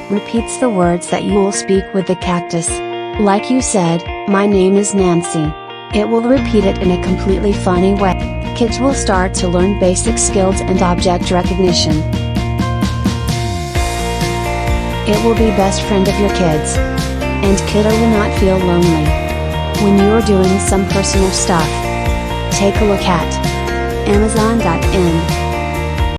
repeats the words that you will speak with the cactus. Like you said, "My name is Nancy." It will repeat it in a completely funny way. Kids will start to learn basic skills and object recognition. It will be best friend of your kids. And kiddo will not feel lonely when you are doing some personal stuff. Take a look at Amazon.in.